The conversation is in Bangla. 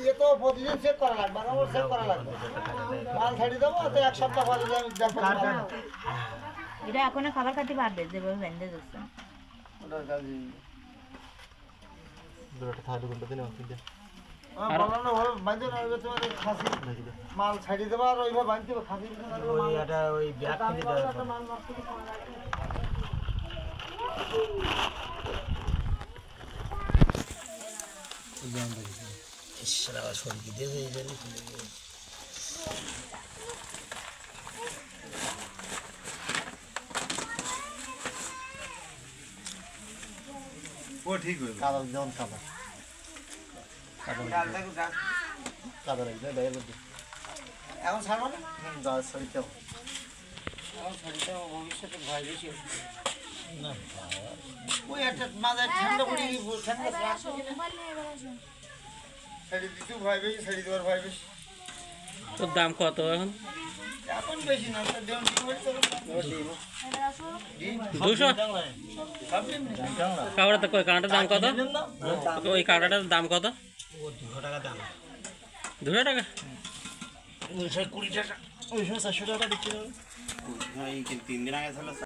ये तो প্রতিদিন চেক করা লাগবে না ওর চেক করা লাগবে মাল ছাড়ি দেবো তো এক সপ্তাহ পরে আমি দেখব এটা এখন খাবার খেতে পারবে যেভাবে বেঁধে দিচ্ছে ওটা কাজে দুটো থালা দুটো দিন আছে দে বলো না ভালো বাঁধে না ওই তোমার খাসি মাল ছাড়ি দেবো আর ওইভাবে বাঁধতে হবে খাসি ওই এটা ওই ব্যাগ কিনে দাও মাল নষ্ট করা লাগবে ইসরা সরকি দে হয়ে যাবে ও ঠিক হয়ে কাদা যেমন কাদা কাদা রাখবে বাইরে করতে এখন ছাড়বো না দা সরিতে এখন ছাড়িতে ভবিষ্যতে ভয় বেশি না ওই একটা মাঝে ঠান্ডা পড়ে ঠান্ডা ছাড়ি দিতে ভয় বেশি ছাড়ি দেওয়ার ভয় বেশি তোর দাম কত এখন এখন বেশি না তার যেমন ডিম হয়েছে কাঁকড়াটা কই কাঁকড়াটার দাম কত ওই কাঁকড়াটার দাম কত ও 200 টাকা দাম 200 টাকা 220 টাকা 400 টাকা দিচ্ছিল এই 3 দিন আগে ছিল